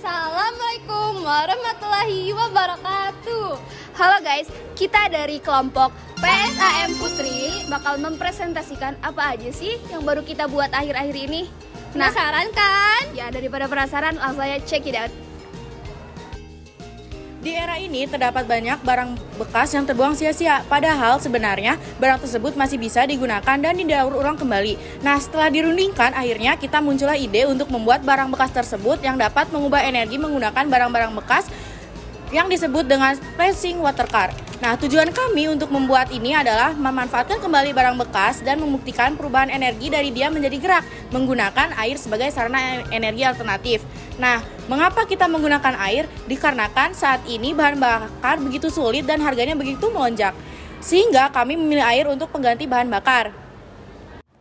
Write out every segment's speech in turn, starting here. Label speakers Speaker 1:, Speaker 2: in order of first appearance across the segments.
Speaker 1: Assalamualaikum warahmatullahi wabarakatuh. Halo guys, kita dari kelompok PSAM Putri bakal mempresentasikan apa aja sih yang baru kita buat akhir-akhir ini. Penasaran kan? Ya daripada penasaran, langsung aja check it out.
Speaker 2: Di era ini terdapat banyak barang bekas yang terbuang sia-sia, padahal sebenarnya barang tersebut masih bisa digunakan dan didaur ulang kembali. Nah, setelah dirundingkan, akhirnya kita muncullah ide untuk membuat barang bekas tersebut yang dapat mengubah energi menggunakan barang-barang bekas yang disebut dengan splashing water car. Nah, tujuan kami untuk membuat ini adalah memanfaatkan kembali barang bekas dan membuktikan perubahan energi dari dia menjadi gerak menggunakan air sebagai sarana energi alternatif. Nah, mengapa kita menggunakan air? Dikarenakan saat ini bahan bakar begitu sulit dan harganya begitu melonjak. Sehingga kami memilih air untuk pengganti bahan bakar.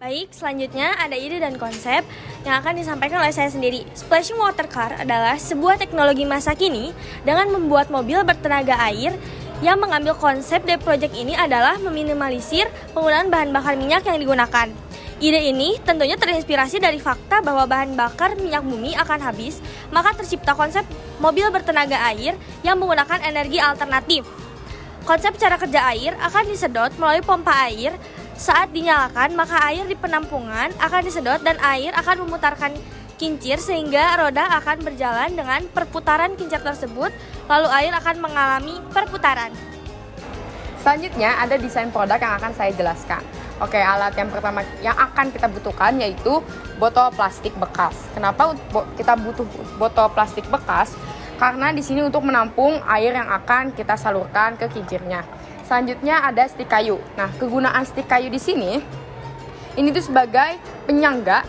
Speaker 3: Baik, selanjutnya ada ide dan konsep yang akan disampaikan oleh saya sendiri. Splashing water car adalah sebuah teknologi masa kini dengan membuat mobil bertenaga air. Yang mengambil konsep dari proyek ini adalah meminimalisir penggunaan bahan bakar minyak yang digunakan. Ide ini tentunya terinspirasi dari fakta bahwa bahan bakar minyak bumi akan habis, maka tercipta konsep mobil bertenaga air yang menggunakan energi alternatif. Konsep cara kerja air akan disedot melalui pompa air. Saat dinyalakan, maka air di penampungan akan disedot dan air akan memutarkan kincir sehingga roda akan berjalan dengan perputaran kincir tersebut, lalu air akan mengalami perputaran.
Speaker 4: Selanjutnya ada desain produk yang akan saya jelaskan. Oke, alat yang pertama yang akan kita butuhkan yaitu botol plastik bekas. Kenapa kita butuh botol plastik bekas? Karena di sini untuk menampung air yang akan kita salurkan ke kincirnya. Selanjutnya ada stik kayu. Nah, kegunaan stik kayu di sini ini tuh sebagai penyangga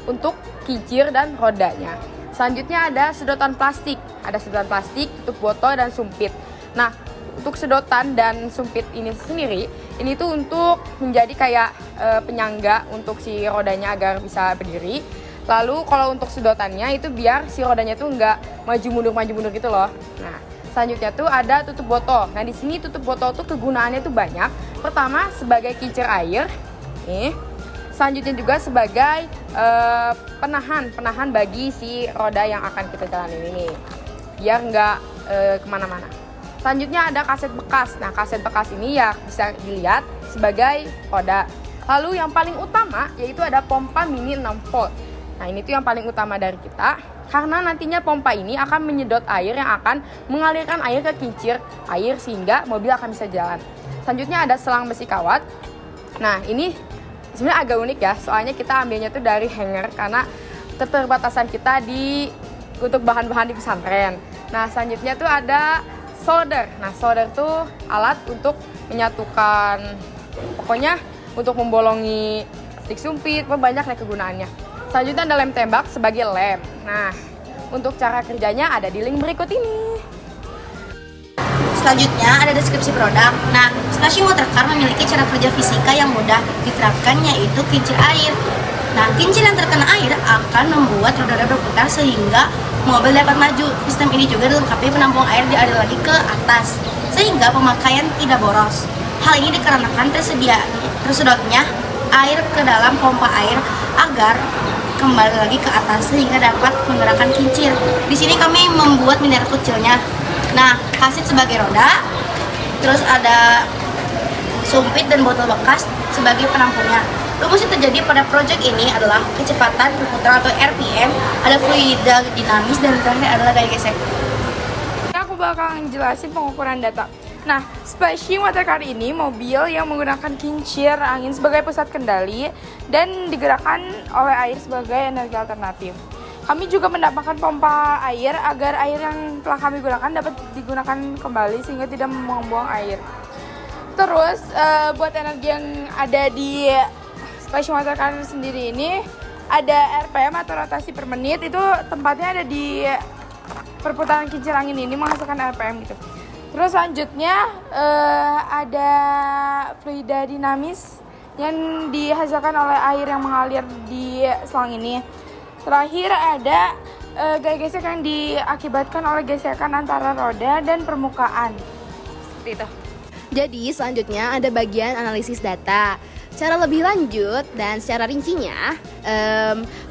Speaker 4: untuk kincir dan rodanya. Selanjutnya ada sedotan plastik. Ada sedotan plastik untuk botol dan sumpit. Nah, untuk sedotan dan sumpit ini sendiri, ini tuh untuk menjadi kayak penyangga untuk si rodanya agar bisa berdiri. Lalu kalau untuk sedotannya itu biar si rodanya tuh nggak maju mundur gitu loh. Nah, selanjutnya tuh ada tutup botol. Nah, di sini tutup botol tuh kegunaannya tuh banyak. Pertama sebagai kincir air. Nih. Selanjutnya juga sebagai penahan bagi si roda yang akan kita jalanin ini, biar nggak kemana-mana. Selanjutnya ada kaset bekas. Nah, kaset bekas ini ya bisa dilihat sebagai roda. Lalu yang paling utama yaitu ada pompa mini 6 volt. Nah, ini tuh yang paling utama dari kita, karena nantinya pompa ini akan menyedot air yang akan mengalirkan air ke kincir air sehingga mobil akan bisa jalan. Selanjutnya ada selang besi kawat. Nah, ini sebenarnya agak unik ya, soalnya kita ambilnya tuh dari hanger karena keterbatasan kita untuk bahan-bahan di pesantren. Nah, selanjutnya tuh ada solder. Nah, solder tuh alat untuk menyatukan, pokoknya untuk membolongi stik sumpit, banyak lah kegunaannya. Selanjutnya ada lem tembak sebagai lem. Nah, untuk cara kerjanya ada di link berikut ini.
Speaker 5: Selanjutnya ada deskripsi produk. Nah, splashing water car memiliki cara kerja fisika yang mudah diterapkan, yaitu kincir air. Nah, kincir yang terkena air akan membuat roda-roda berputar sehingga mobil dapat maju. Sistem ini juga dilengkapi penampung air dialir lagi ke atas sehingga pemakaian tidak boros. Hal ini dikarenakan tersedotnya air ke dalam pompa air agar kembali lagi ke atas sehingga dapat menggerakkan kincir. Di sini kami membuat miniatur kecilnya. Nah, kaset sebagai roda, terus ada sumpit dan botol bekas sebagai penampungnya. Rumus yang terjadi pada proyek ini adalah kecepatan perputaran atau RPM, ada fluida dinamis, dan terakhir adalah gaya gesek.
Speaker 6: Aku bakal jelasin pengukuran data. Nah, splashing water car ini mobil yang menggunakan kincir angin sebagai pusat kendali dan digerakkan oleh air sebagai energi alternatif. Kami juga mendapatkan pompa air agar air yang telah kami gunakan dapat digunakan kembali sehingga tidak membuang air. Terus buat energi yang ada di splashing water car sendiri ini ada RPM atau rotasi per menit, itu tempatnya ada di perputaran kincir angin ini menghasilkan RPM gitu. Terus selanjutnya ada fluida dinamis yang dihasilkan oleh air yang mengalir di selang ini. Terakhir ada gaya gesek yang diakibatkan oleh gesekan antara roda dan permukaan. Seperti itu.
Speaker 1: Jadi selanjutnya ada bagian analisis data.
Speaker 7: Secara lebih lanjut dan secara rincinya,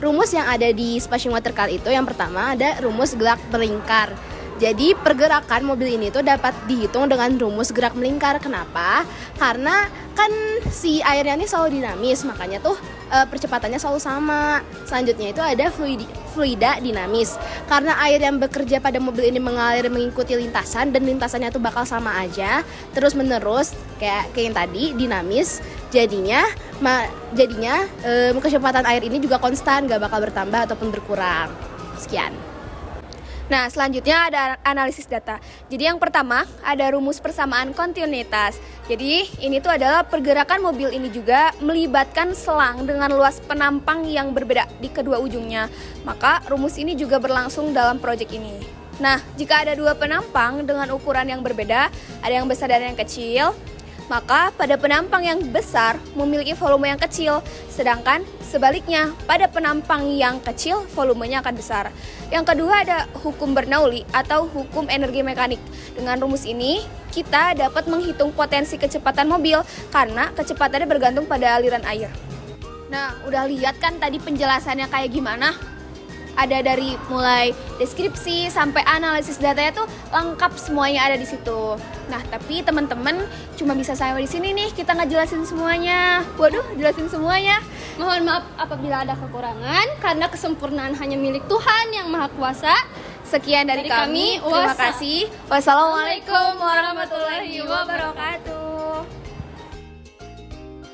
Speaker 7: rumus yang ada di splashing water car itu yang pertama ada rumus gerak melingkar. Jadi pergerakan mobil ini tuh dapat dihitung dengan rumus gerak melingkar. Kenapa? Karena kan si airnya ini selalu dinamis, makanya tuh percepatannya selalu sama. Selanjutnya itu ada fluida dinamis. Karena air yang bekerja pada mobil ini mengalir mengikuti lintasan dan lintasannya tuh bakal sama aja, terus menerus kayak yang tadi dinamis. Jadinya kecepatan air ini juga konstan, gak bakal bertambah ataupun berkurang. Sekian.
Speaker 1: Nah, selanjutnya ada analisis data. Jadi yang pertama ada rumus persamaan kontinuitas. Jadi ini tuh adalah pergerakan mobil ini juga melibatkan selang dengan luas penampang yang berbeda di kedua ujungnya. Maka rumus ini juga berlangsung dalam proyek ini. Nah, jika ada dua penampang dengan ukuran yang berbeda, ada yang besar dan yang kecil, maka pada penampang yang besar memiliki volume yang kecil, sedangkan sebaliknya pada penampang yang kecil volumenya akan besar. Yang kedua ada hukum Bernoulli atau hukum energi mekanik. Dengan rumus ini kita dapat menghitung potensi kecepatan mobil karena kecepatannya bergantung pada aliran air. Nah, udah lihat kan tadi penjelasannya kayak gimana? Ada dari mulai deskripsi sampai analisis datanya tuh lengkap semuanya ada di situ. Nah, tapi teman-teman cuma bisa sampai di sini nih, kita nggak jelasin semuanya. Waduh, jelasin semuanya.
Speaker 8: Mohon maaf apabila ada kekurangan, karena kesempurnaan hanya milik Tuhan yang Maha Kuasa.
Speaker 1: Sekian dari kami. Terima kasih. Wassalamualaikum warahmatullahi wabarakatuh.